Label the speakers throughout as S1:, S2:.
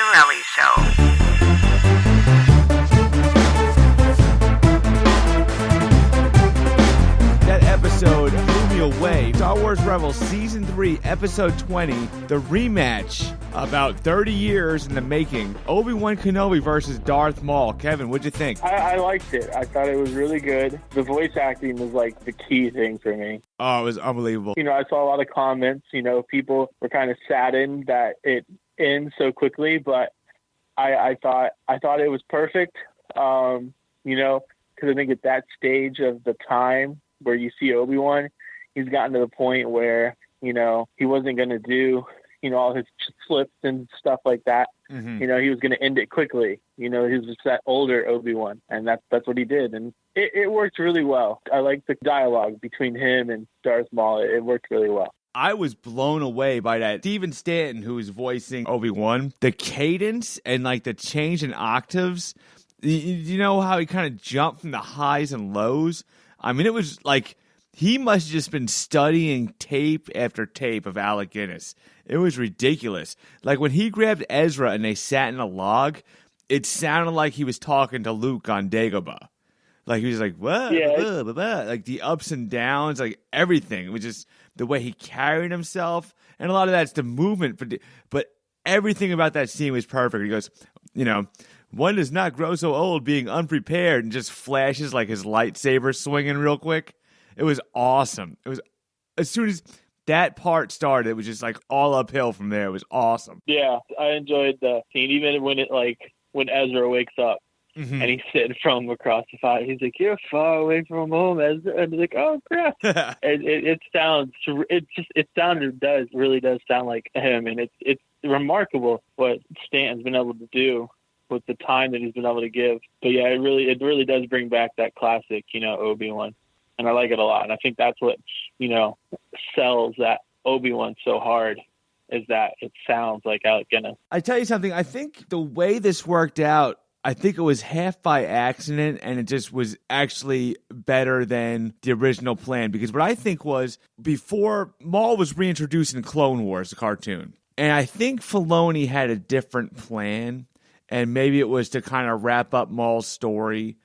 S1: Morelli Show.
S2: That episode blew me away. Star Wars Rebels Season 3, Episode 20, the rematch. About 30 years in the making. Obi-Wan Kenobi versus Darth Maul. Kevin, what'd you think?
S3: I liked it. I thought it was really good. The voice acting was like the key thing for me.
S2: Oh, it was unbelievable.
S3: You know, I saw a lot of comments. You know, people were kind of saddened that it ends so quickly, but I thought it was perfect. You know, because I think at that stage of the time where you see Obi-Wan, he's gotten to the point where, you know, he wasn't going to do, you know, all his flips and stuff like that. Mm-hmm. You know, he was going to end it quickly. You know, he was just that older Obi-Wan, and that's what he did. And it worked really well. I like the dialogue between him and Darth Maul. It worked really well.
S2: I was blown away by that. Steven Stanton, who was voicing Obi-Wan, the cadence and like the change in octaves. You know how he kind of jumped from the highs and lows? I mean, it was like he must have just been studying tape after tape of Alec Guinness. It was ridiculous. Like when he grabbed Ezra and they sat in a log, it sounded like he was talking to Luke on Dagobah. Like he was like, what?
S3: Yeah.
S2: Blah, blah, blah. Like the ups and downs, like everything. It was just the way he carried himself. And a lot of that's the movement. But everything about that scene was perfect. He goes, you know, one does not grow so old being unprepared, and just flashes like his lightsaber swinging real quick. It was awesome. It was, as soon as that part started, it was just like all uphill from there. It was awesome.
S3: Yeah, I enjoyed the scene, even when Ezra wakes up. Mm-hmm. And he's sitting from him across the fire. He's like, "You're far away from home," Ezra. And he's like, "Oh crap!" It really does sound like him, and it's remarkable what Stanton's been able to do with the time that he's been able to give. But yeah, it really does bring back that classic, you know, Obi-Wan, and I like it a lot. And I think that's what, you know, sells that Obi-Wan so hard, is that it sounds like Alec Guinness.
S2: I tell you something. I think the way this worked out, I think it was half by accident, and it just was actually better than the original plan. Because what I think was, before, Maul was reintroduced in Clone Wars, the cartoon. And I think Filoni had a different plan, and maybe it was to kind of wrap up Maul's story.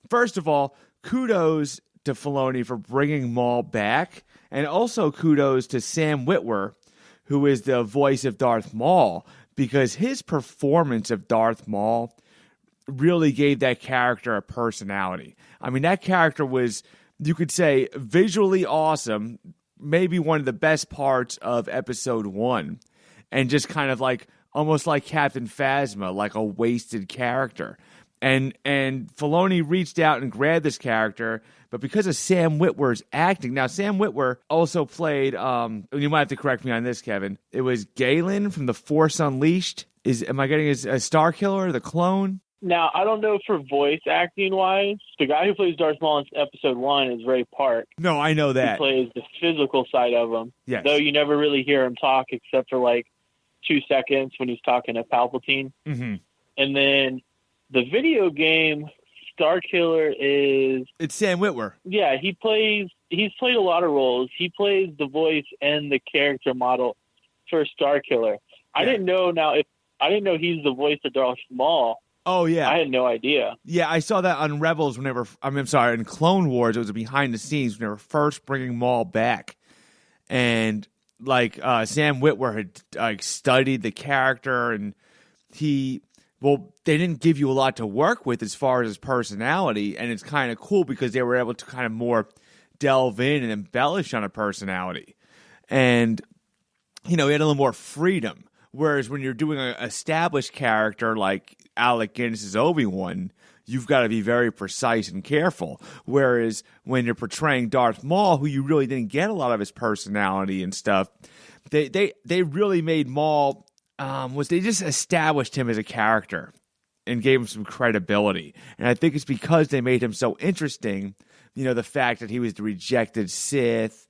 S2: First of all, kudos to Filoni for bringing Maul back, and also kudos to Sam Witwer, who is the voice of Darth Maul, because his performance of Darth Maul really gave that character a personality. I mean, that character was, you could say, visually awesome, maybe one of the best parts of Episode 1, and just kind of like, almost like Captain Phasma, like a wasted character. And Filoni reached out and grabbed this character, but because of Sam Witwer's acting, now Sam Witwer also played, you might have to correct me on this, Kevin, it was Galen from The Force Unleashed. Am I getting a Star Killer, the clone?
S3: Now, I don't know for voice acting-wise. The guy who plays Darth Maul in Episode 1 is Ray Park.
S2: No, I know that.
S3: He plays the physical side of him.
S2: Yes.
S3: Though you never really hear him talk except for like 2 seconds when he's talking to Palpatine. Mm-hmm. And then the video game Star Killer is...
S2: It's Sam Witwer.
S3: Yeah, he's played a lot of roles. He plays the voice and the character model for Star Killer. Yeah. I didn't know he's the voice of Darth Maul.
S2: Oh, yeah.
S3: I had no idea.
S2: Yeah, I saw that on Rebels in Clone Wars, it was behind the scenes when they were first bringing Maul back. And like Sam Witwer had studied the character, and they didn't give you a lot to work with as far as his personality, and it's kind of cool because they were able to kind of more delve in and embellish on a personality. And, you know, he had a little more freedom. Whereas when you're doing an established character like Alec Guinness's Obi-Wan, you've got to be very precise and careful. Whereas when you're portraying Darth Maul, who you really didn't get a lot of his personality and stuff, they really made Maul, they just established him as a character and gave him some credibility. And I think it's because they made him so interesting, you know, the fact that he was the rejected Sith,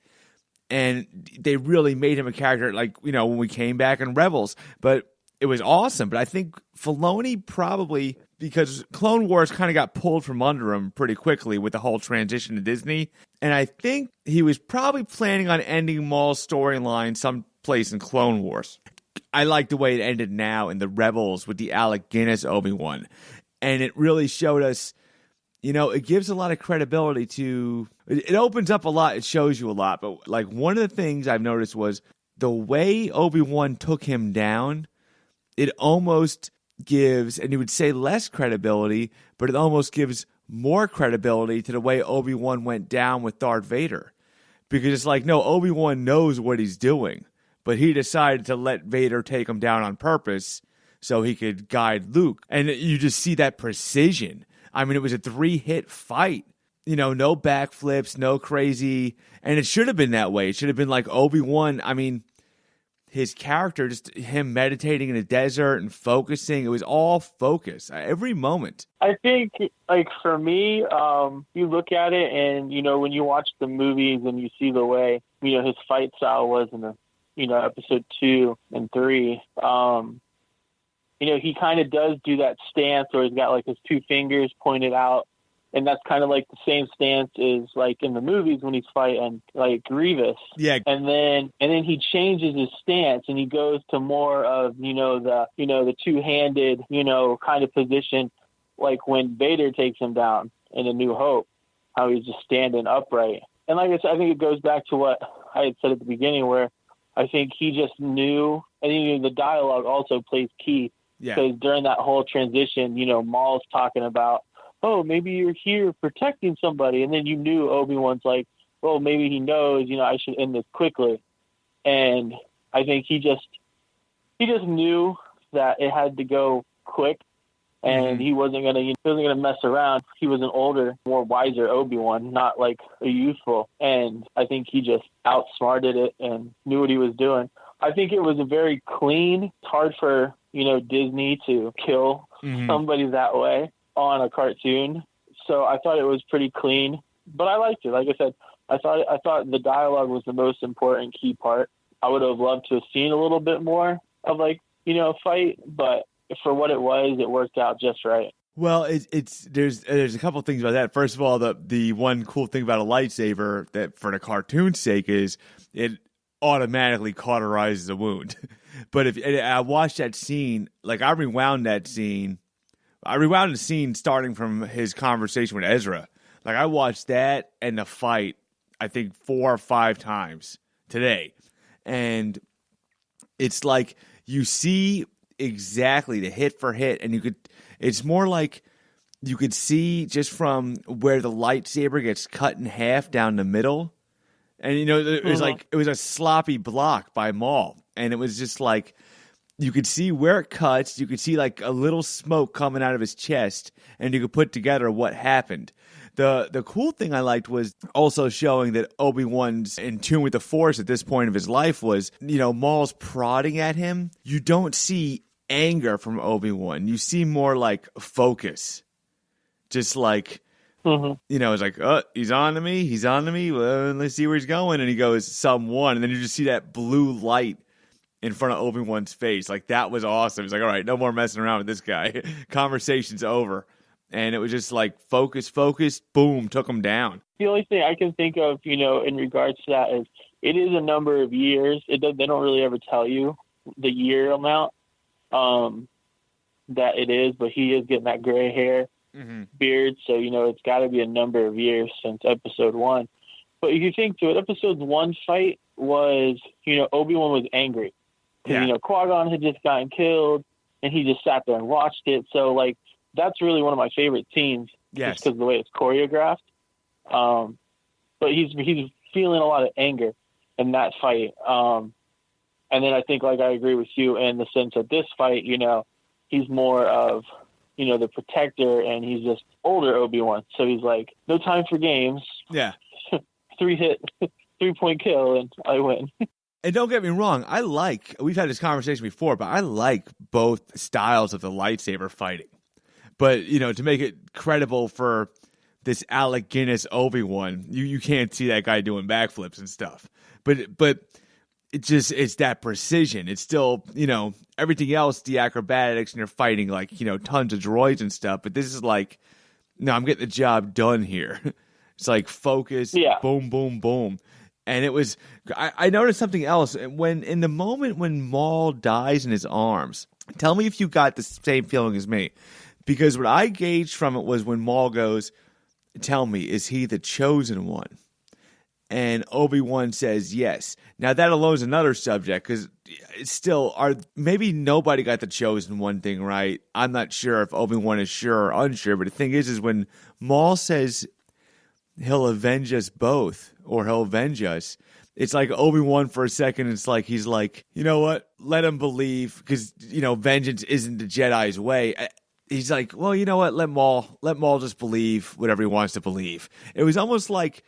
S2: and they really made him a character, like, you know, when we came back in Rebels. But it was awesome. But I think Filoni probably, because Clone Wars kind of got pulled from under him pretty quickly with the whole transition to Disney. And I think he was probably planning on ending Maul's storyline someplace in Clone Wars. I like the way it ended now in the Rebels with the Alec Guinness Obi-Wan. And it really showed us, it gives a lot of credibility to, it opens up a lot, it shows you a lot. But like one of the things I've noticed was the way Obi-Wan took him down, it almost gives, and you would say less credibility, but it almost gives more credibility to the way Obi-Wan went down with Darth Vader. Because it's like, no, Obi-Wan knows what he's doing, but he decided to let Vader take him down on purpose so he could guide Luke. And you just see that precision. I mean, it was a 3-hit fight. No backflips, no crazy. And it should have been that way. It should have been like Obi-Wan. I mean, his character, just him meditating in the desert and focusing. It was all focus every moment.
S3: I think, like, for me, you look at it and, when you watch the movies and you see the way, his fight style was in the, episode 2 and 3, he kind of does do that stance where he's got like his 2 fingers pointed out. And that's kind of like the same stance is like in the movies when he's fighting like Grievous.
S2: Yeah.
S3: And then he changes his stance and he goes to more of, the 2-handed, kind of position, like when Vader takes him down in A New Hope, how he's just standing upright. And like I said, I think it goes back to what I had said at the beginning, where I think he just knew, and the dialogue also plays key.
S2: Yeah.
S3: Because during that whole transition, Maul's talking about, oh, maybe you're here protecting somebody. And then you knew Obi-Wan's like, well, maybe he knows, I should end this quickly. And I think he just knew that it had to go quick and he wasn't going to mess around. He was an older, more wiser Obi-Wan, not like a youthful. And I think he just outsmarted it and knew what he was doing. I think it was a very clean, it's hard for, Disney to kill somebody that way on a cartoon. So I thought it was pretty clean, but I liked it. Like I said, I thought the dialogue was the most important key part. I would have loved to have seen a little bit more of fight, but for what it was, it worked out just right.
S2: Well, there's a couple things about that. First of all, the one cool thing about a lightsaber that for the cartoon's sake is it automatically cauterizes a wound. But if I watched that scene, like I rewound the scene starting from his conversation with Ezra. Like I watched that and the fight, I think 4 or 5 times today. And it's like you see exactly the hit for hit, and it's more like you could see just from where the lightsaber gets cut in half down the middle. And it was like it was a sloppy block by Maul. And it was just like you could see where it cuts, you could see like a little smoke coming out of his chest, and you could put together what happened. The cool thing I liked was also showing that Obi-Wan's in tune with the Force at this point of his life was, Maul's prodding at him. You don't see anger from Obi-Wan. You see more like focus. Just like, it's like, oh, he's on to me. Well, let's see where he's going. And he goes, someone. And then you just see that blue light in front of Obi-Wan's face. Like, that was awesome. It's like, all right, no more messing around with this guy. Conversation's over. And it was just like, focus, boom, took him down.
S3: The only thing I can think of, in regards to that is it is a number of years. They don't really ever tell you the year amount that it is, but he is getting that gray hair, beard. So, it's got to be a number of years since episode 1. But if you think to it, episode 1 fight was, Obi-Wan was angry. Because, Qui-Gon had just gotten killed, and he just sat there and watched it. So, like, that's really one of my favorite scenes, just because of the way it's choreographed. But he's feeling a lot of anger in that fight. And then I think, like, I agree with you in the sense that this fight, he's more of, the protector, and he's just older Obi-Wan. So he's like, no time for games.
S2: Yeah.
S3: 3-point kill, and I win.
S2: And don't get me wrong, we've had this conversation before, but I like both styles of the lightsaber fighting. But, to make it credible for this Alec Guinness Obi-Wan, you can't see that guy doing backflips and stuff. But it's that precision. It's still, everything else, the acrobatics, and you're fighting like, tons of droids and stuff. But this is like, no, I'm getting the job done here. It's like focus, boom, boom, boom. And it was, I noticed something else. When in the moment when Maul dies in his arms, tell me if you got the same feeling as me. Because what I gauged from it was when Maul goes, tell me, is he the chosen one? And Obi-Wan says yes. Now that alone is another subject, because it's still, maybe nobody got the chosen one thing right. I'm not sure if Obi-Wan is sure or unsure, but the thing is when Maul says he'll avenge us both, or he'll avenge us, it's like Obi-Wan for a second, it's like he's like, you know what, let him believe, because, vengeance isn't the Jedi's way. He's like, well, you know what, let Maul just believe whatever he wants to believe. It was almost like,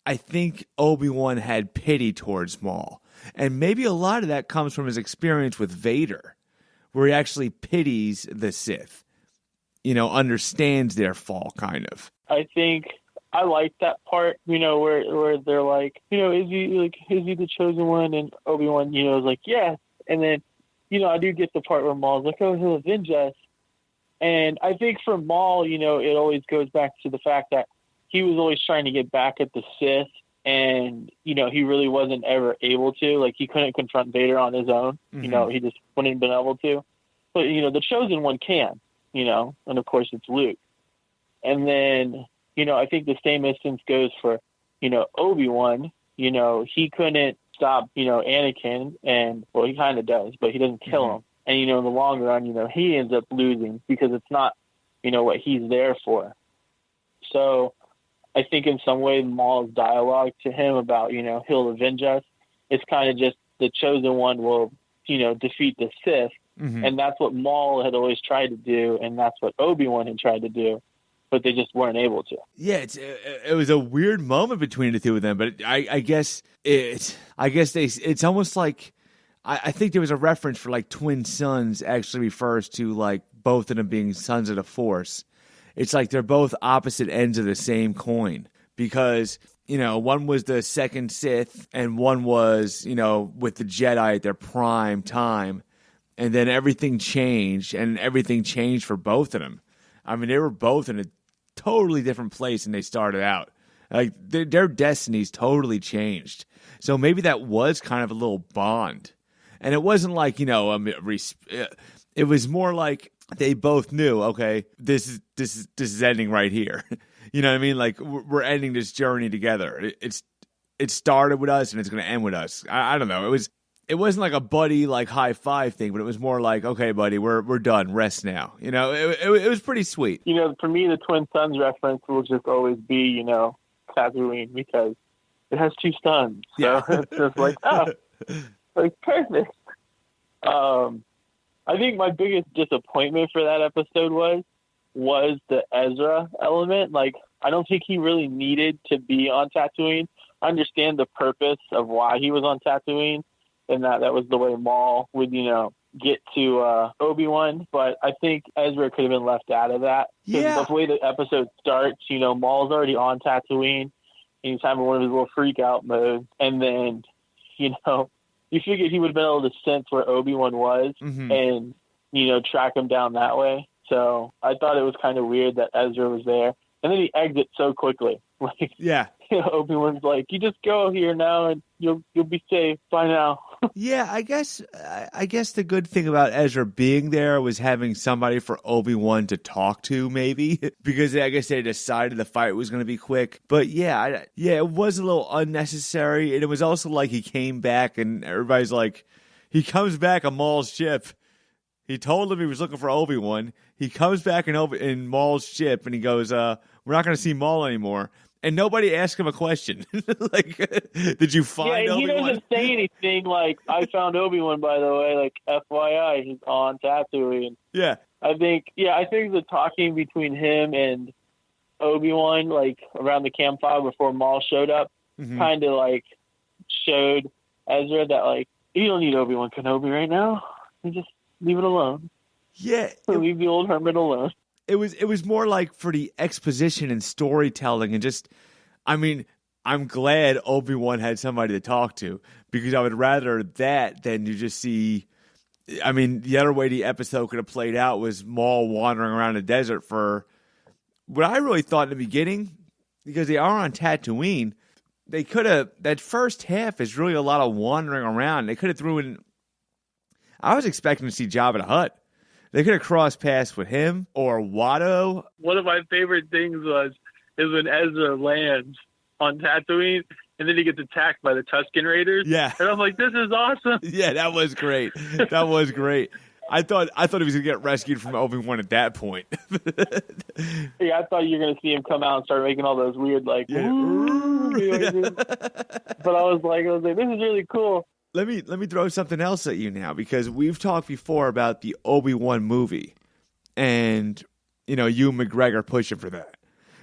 S2: I think Obi-Wan had pity towards Maul. And maybe a lot of that comes from his experience with Vader, where he actually pities the Sith, understands their fall, kind of.
S3: I think I like that part, where they're like, is he the chosen one? And Obi-Wan, is like, yes. And then, I do get the part where Maul's like, oh, he'll avenge us. And I think for Maul, it always goes back to the fact that he was always trying to get back at the Sith, and, he really wasn't ever able to. Like, he couldn't confront Vader on his own.
S2: Mm-hmm.
S3: He just wouldn't have been able to. But, the chosen one can, and of course it's Luke. And then, I think the same instance goes for, Obi-Wan. He couldn't stop, Anakin, and, well, he kind of does, but he doesn't kill him. And, in the long run, he ends up losing because it's not, what he's there for. So I think in some way Maul's dialogue to him about, he'll avenge us, it's kind of just the chosen one will, defeat the Sith. Mm-hmm. And that's what Maul had always tried to do, and that's what Obi-Wan had tried to do, but they just weren't able to.
S2: Yeah, it was a weird moment between the two of them, but I guess it's almost like, I think there was a reference for like twin sons actually refers to like both of them being sons of the Force. It's like they're both opposite ends of the same coin, because, one was the second Sith and one was, with the Jedi at their prime time. And then everything changed, and everything changed for both of them. I mean, they were both in a totally different place than they started out. Like, their destinies totally changed. So maybe that was kind of a little bond. And it wasn't like, it was more like they both knew, okay, this is ending right here. You know what I mean? Like, we're ending this journey together. It started with us and it's going to end with us. I don't know. It wasn't like a buddy, like, high five thing, but it was more like, okay, buddy, we're done. Rest now. It was pretty sweet.
S3: For me, the twin sons reference will just always be, Tatooine, because it has two sons. So yeah. It's just like, oh, like, perfect. I think my biggest disappointment for that episode was the Ezra element. Like, I don't think he really needed to be on Tatooine. I understand the purpose of why he was on Tatooine, and that was the way Maul would, get to Obi-Wan. But I think Ezra could have been left out of that.
S2: Yeah.
S3: The way the episode starts, Maul's already on Tatooine, and he's having one of his little freak out modes. And then, you figured he would have been able to sense where Obi-Wan was and, track him down that way. So I thought it was kind of weird that Ezra was there. And then he exits so quickly. Like,
S2: yeah.
S3: Obi-Wan's like, you just go here now and you'll be safe. Bye now.
S2: Yeah, I guess the good thing about Ezra being there was having somebody for Obi-Wan to talk to, maybe, because I guess they decided the fight was going to be quick. But yeah, it was a little unnecessary, and it was also like he came back, and everybody's like, he comes back on Maul's ship. He told him he was looking for Obi-Wan. He comes back in Maul's ship, and he goes, "We're not going to see Maul anymore." And nobody asked him a question. Like, did you find Obi-Wan?
S3: He doesn't say anything like, I found Obi-Wan, by the way, like, FYI, he's on Tatooine.
S2: Yeah.
S3: I think the talking between him and Obi-Wan, like, around the campfire before Maul showed up, kind of, like, showed Ezra that, like, you don't need Obi-Wan Kenobi right now. You just leave it alone.
S2: Yeah.
S3: Leave the old hermit alone.
S2: It was more like for the exposition and storytelling, and just, I mean, I'm glad Obi-Wan had somebody to talk to, because I would rather that than you just see. I mean, the other way the episode could have played out was Maul wandering around the desert for what I really thought in the beginning, because they are on Tatooine. they could have, that first half is really a lot of wandering around. They could have threw in, I was expecting to see Jabba the Hutt. They could have crossed paths with him or Watto.
S3: One of my favorite things is when Ezra lands on Tatooine and then he gets attacked by the Tusken Raiders.
S2: Yeah.
S3: And I'm like, this is awesome.
S2: Yeah, that was great. That was great. I thought he was gonna get rescued from Obi-Wan at that point.
S3: Yeah, I thought you were gonna see him come out and start making all those weird noises. But I was like, this is really cool.
S2: Let me throw something else at you now, because we've talked before about the Obi-Wan movie, and Ewan McGregor pushing for that.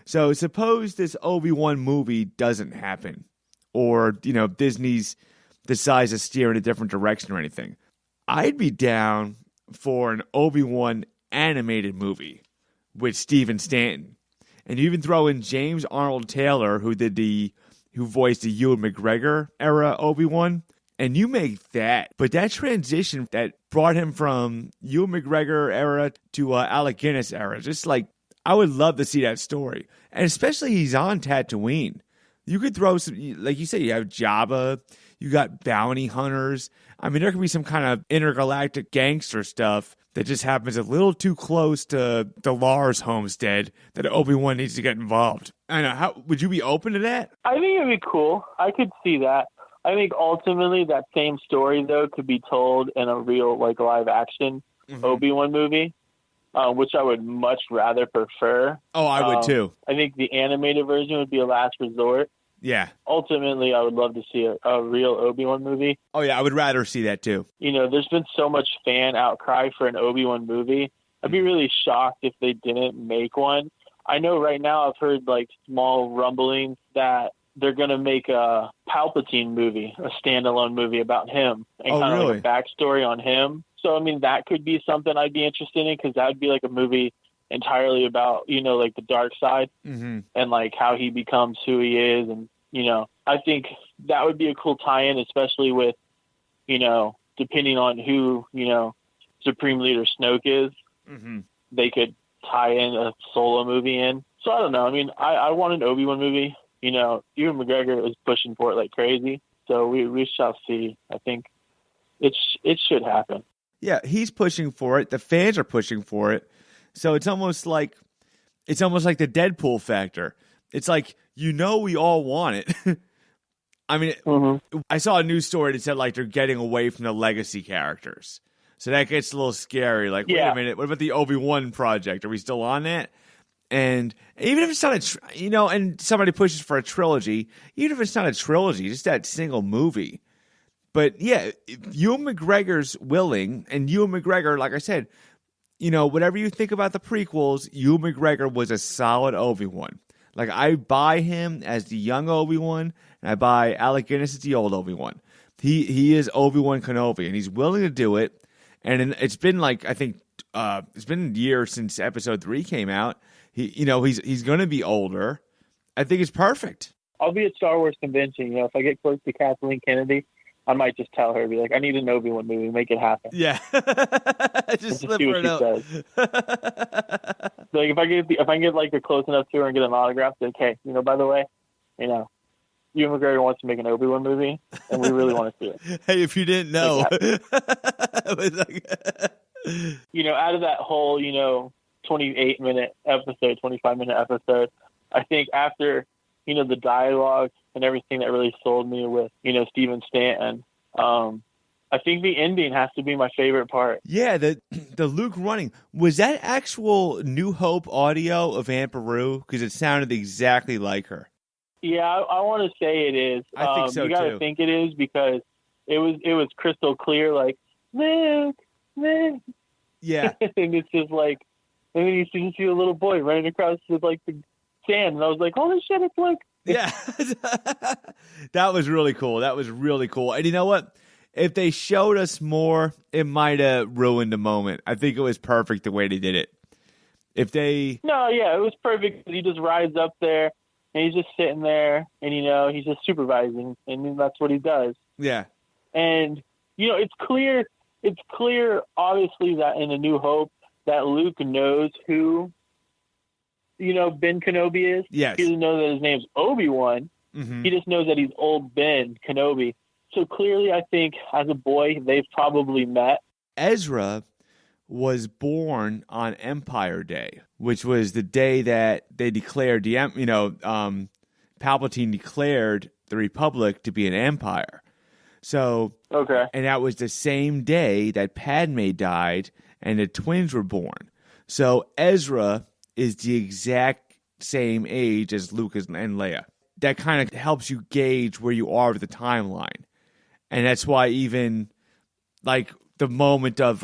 S2: So suppose this Obi-Wan movie doesn't happen, or Disney's decides to steer in a different direction or anything. I'd be down for an Obi-Wan animated movie with Steven Stanton, and you even throw in James Arnold Taylor, who voiced the Ewan McGregor era Obi-Wan, and you make that. But that transition that brought him from Ewan McGregor era to Alec Guinness era, just like, I would love to see that story, and especially he's on Tatooine. You could throw some, like you said, you have Jabba, you got bounty hunters. I mean, there could be some kind of intergalactic gangster stuff that just happens a little too close to the Lars homestead that Obi-Wan needs to get involved. I know. How would you be open to that?
S3: I think it'd be cool. I could see that. I think ultimately that same story, though, could be told in a real, live action Obi-Wan movie, which I would much rather prefer.
S2: Oh, I would too.
S3: I think the animated version would be a last resort.
S2: Yeah.
S3: Ultimately, I would love to see a real Obi-Wan movie.
S2: Oh, yeah, I would rather see that too.
S3: There's been so much fan outcry for an Obi-Wan movie. I'd be really shocked if they didn't make one. I know right now I've heard small rumblings that they're going to make a Palpatine movie, a standalone movie about him, and kind of
S2: really?
S3: a backstory on him. So, I mean, that could be something I'd be interested in, because that would be a movie entirely about, the dark side and how he becomes who he is. And, I think that would be a cool tie-in, especially with, depending on who, Supreme Leader Snoke is, they could tie in a solo movie in. So I don't know. I mean, I want an Obi-Wan movie. Ewan McGregor is pushing for it like crazy. So we shall see. I think it should happen.
S2: Yeah, he's pushing for it. The fans are pushing for it. So it's almost like the Deadpool factor. It's like, we all want it. I mean, I saw a news story that said they're getting away from the legacy characters. So that gets a little scary. Wait a minute, what about the Obi-Wan project? Are we still on that? And even if it's not and somebody pushes for a trilogy, even if it's not a trilogy, just that single movie. But yeah, if Ewan McGregor's willing, and Ewan McGregor, like I said, whatever you think about the prequels, Ewan McGregor was a solid Obi-Wan. I buy him as the young Obi-Wan, and I buy Alec Guinness as the old Obi-Wan. He is Obi-Wan Kenobi, and he's willing to do it. And it's been I think it's been a year since Episode 3 came out. He's going to be older. I think it's perfect.
S3: I'll be at Star Wars convention. If I get close to Kathleen Kennedy, I might just tell her, be like, I need an Obi-Wan movie, make it happen.
S2: Yeah. just slip
S3: see
S2: her
S3: what
S2: a
S3: she
S2: note.
S3: says. If I can get a close enough to her and get an autograph, hey, by the way, Ewan McGregor wants to make an Obi-Wan movie, and we really want to see it.
S2: Hey, if you didn't know.
S3: Out of that whole, 28-minute episode, 25-minute episode, I think after, the dialogue and everything that really sold me with, Steven Stanton, I think the ending has to be my favorite part.
S2: Yeah, the Luke running. Was that actual New Hope audio of Aunt Beru? Because it sounded exactly like her.
S3: Yeah, I want to say it is.
S2: I think so,
S3: you got to think it is, because it was crystal clear, Luke.
S2: Yeah.
S3: And it's just and then you see a little boy running across the sand, and I was like, holy shit, it's Luke.
S2: Yeah. That was really cool. And you know what? If they showed us more, it might have ruined the moment. I think it was perfect the way they did it. No, yeah, it was perfect. He just rides up there, and he's just sitting there, and, he's just supervising, and that's what he does. Yeah.
S3: And, it's clear, obviously, that in A New Hope, that Luke knows who, Ben Kenobi is.
S2: Yes.
S3: He doesn't know that his name's Obi-Wan,
S2: Mm-hmm.
S3: He just knows that he's old Ben Kenobi. So clearly, I think as a boy, they've probably met.
S2: Ezra was born on Empire Day, which was the day that they declared Palpatine declared the Republic to be an empire. So,
S3: Okay.
S2: and that was the same day that Padme died and the twins were born. So Ezra is the exact same age as Luke and Leia. That kind of helps you gauge where you are with the timeline. And that's why even like the moment of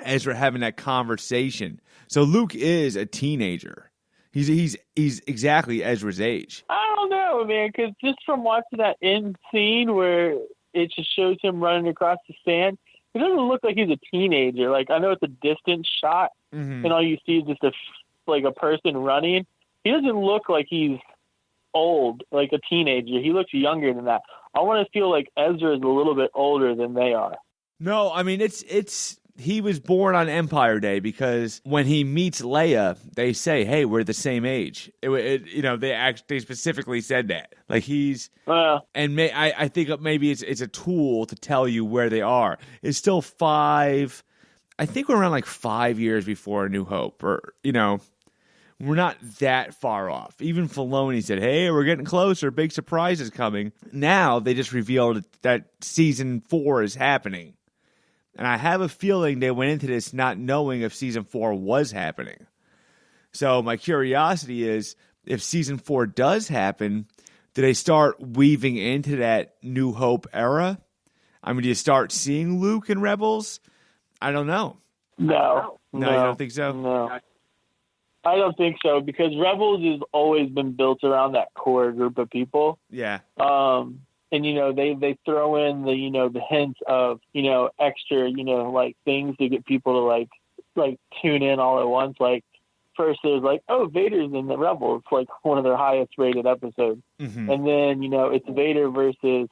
S2: Ezra having that conversation. So Luke is a teenager. He's exactly Ezra's age.
S3: I don't know, man, because just from watching that end scene where it just shows him running across the sand, it doesn't look like he's a teenager. Like, I know it's a distant shot,
S2: Mm-hmm.
S3: and all you see is just a person running. He doesn't look like he's old, like a teenager. He looks younger than that. I want to feel like Ezra is a little bit older than they are.
S2: No, I mean it's he was born on Empire Day because when he meets Leia, they say, "Hey, we're the same age." They specifically said that. Like he's I think maybe it's a tool to tell you where they are. It's still 5. I think we're around like 5 years before A New Hope, or we're not that far off. Even Filoni said, "Hey, we're getting closer. Big surprise is coming." Now they just revealed that season 4 is happening. And I have a feeling they went into this not knowing if season 4 was happening. So my curiosity is, if season 4 does happen, do they start weaving into that New Hope era? I mean, do you start seeing Luke in Rebels? I don't know.
S3: No,
S2: you don't think so?
S3: No. I don't think so, because Rebels has always been built around that core group of people.
S2: Yeah.
S3: And, they throw in the hints of, extra, like things to get people to like tune in all at once. Like first there's like, oh, Vader's in the Rebels, like one of their highest rated episodes.
S2: Mm-hmm.
S3: And then, it's Vader versus,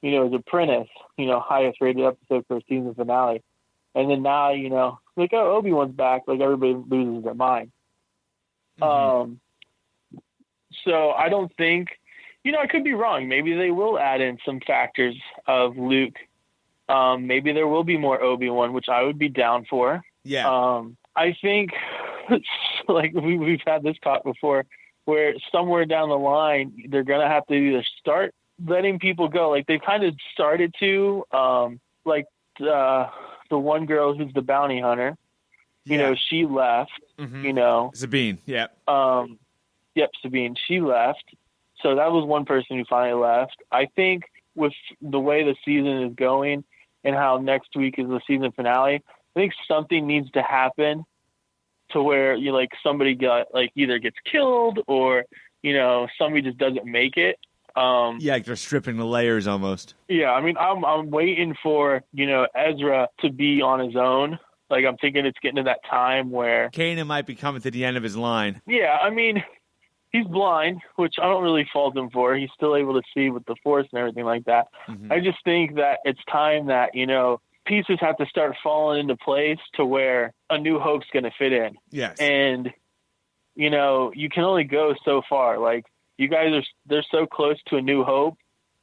S3: his apprentice, highest rated episode for season finale. And then now, like, oh, Obi-Wan's back. Like everybody loses their mind.
S2: Mm-hmm.
S3: So I don't think, I could be wrong. Maybe they will add in some factors of Luke. Maybe there will be more Obi-Wan, which I would be down for.
S2: Yeah.
S3: I think, like we've had this talk before, where somewhere down the line, they're going to have to either start letting people go. Like they kind of started to, like the one girl who's the bounty hunter, she left,
S2: mm-hmm. Sabine. Yeah.
S3: Yep. Sabine, she left. So that was one person who finally left. I think with the way the season is going and how next week is the season finale, I think something needs to happen to where somebody either gets killed or, somebody just doesn't make it.
S2: Like they're stripping the layers almost.
S3: Yeah. I mean, I'm waiting for, Ezra to be on his own. Like I'm thinking it's getting to that time where
S2: Kanan might be coming to the end of his line.
S3: Yeah. I mean, he's blind, which I don't really fault him for. He's still able to see with the Force and everything like that. Mm-hmm. I just think that it's time that, pieces have to start falling into place to where A New Hope's going to fit in.
S2: Yes.
S3: And, you can only go so far. Like, you guys they're so close to A New Hope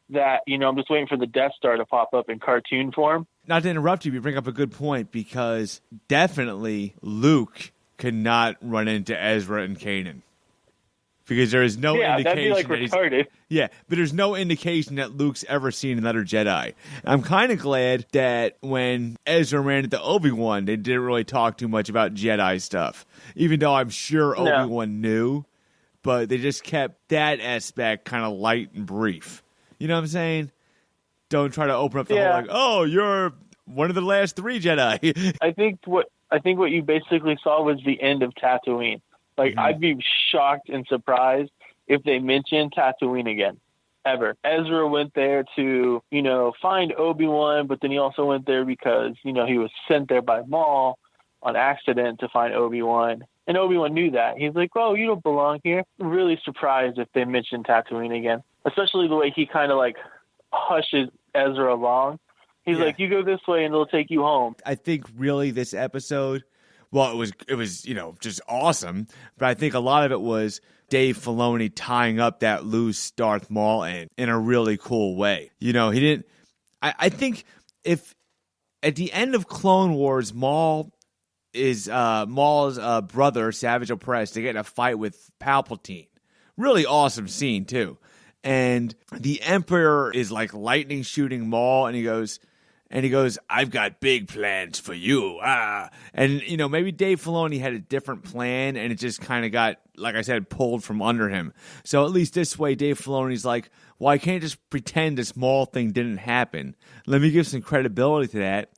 S3: that, I'm just waiting for the Death Star to pop up in cartoon form.
S2: Not to interrupt you, but you bring up a good point, because definitely Luke could not run into Ezra and Kanan. Because there is no indication
S3: that'd be like retarded.
S2: But there's no indication that Luke's ever seen another Jedi. I'm kind of glad that when Ezra ran into Obi-Wan, they didn't really talk too much about Jedi stuff. Even though I'm sure Obi-Wan knew, but they just kept that aspect kind of light and brief. You know what I'm saying? Don't try to open up the whole like, oh, you're one of the last 3 Jedi.
S3: I think what you basically saw was the end of Tatooine. Like, mm-hmm. I'd be shocked and surprised if they mentioned Tatooine again, ever. Ezra went there to, find Obi-Wan, but then he also went there because, he was sent there by Maul on accident to find Obi-Wan. And Obi-Wan knew that. He's like, oh, you don't belong here. I'm really surprised if they mentioned Tatooine again, especially the way he kind of, hushes Ezra along. He's like, you go this way and it'll take you home.
S2: I think really this episode well, it was just awesome. But I think a lot of it was Dave Filoni tying up that loose Darth Maul in a really cool way. He didn't. I think if at the end of Clone Wars, Maul's brother Savage Opress, they get in a fight with Palpatine. Really awesome scene too. And the Emperor is like lightning shooting Maul, and he goes, I've got big plans for you. And, maybe Dave Filoni had a different plan, and it just kind of got, like I said, pulled from under him. So at least this way, Dave Filoni's like, well, I can't just pretend this Maul thing didn't happen. Let me give some credibility to that.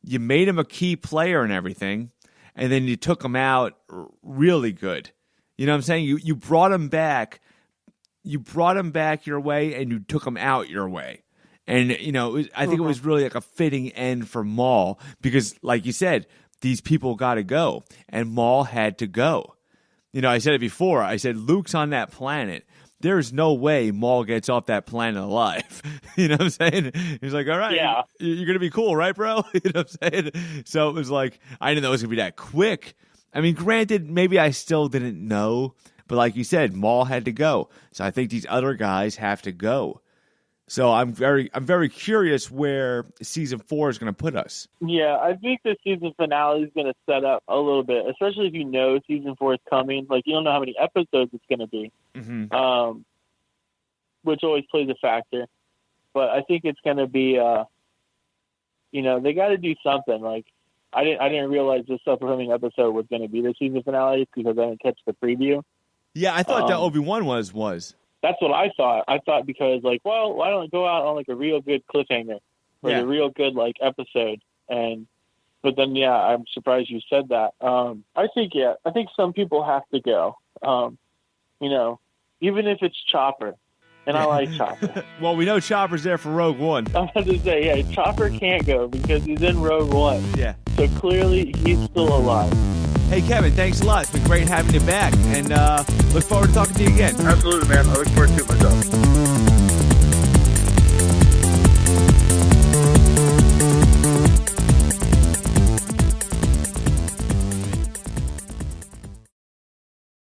S2: You made him a key player and everything, and then you took him out really good. You know what I'm saying? You brought him back. You brought him back your way, and you took him out your way. And, I think it was really like a fitting end for Maul because, like you said, these people got to go. And Maul had to go. I said it before. I said, Luke's on that planet. There's no way Maul gets off that planet alive. You know what I'm saying? He's like, all right, you're going to be cool, right, bro? You know what I'm saying? So it was like, I didn't know it was going to be that quick. I mean, granted, maybe I still didn't know. But like you said, Maul had to go. So I think these other guys have to go. So I'm very curious where season 4 is going to put us.
S3: Yeah, I think the season finale is going to set up a little bit, especially if you know season 4 is coming. Like, you don't know how many episodes it's going to be, which always plays a factor. But I think it's going to be, they got to do something. Like, I didn't realize this upcoming episode was going to be the season finale because I didn't catch the preview.
S2: Yeah, I thought that Obi-Wan was.
S3: That's what I thought. I thought because, like, well, why don't it go out on, like, a real good cliffhanger or a real good, like, episode? But then, I'm surprised you said that. I think some people have to go, even if it's Chopper. And I like Chopper.
S2: Well, we know Chopper's there for Rogue One.
S3: I'm about to say, Chopper can't go because he's in Rogue One.
S2: Yeah.
S3: So clearly he's still alive.
S2: Hey, Kevin, thanks a lot. It's been great having you back. And look forward to talking to you again.
S3: Absolutely, man. I look forward to it myself.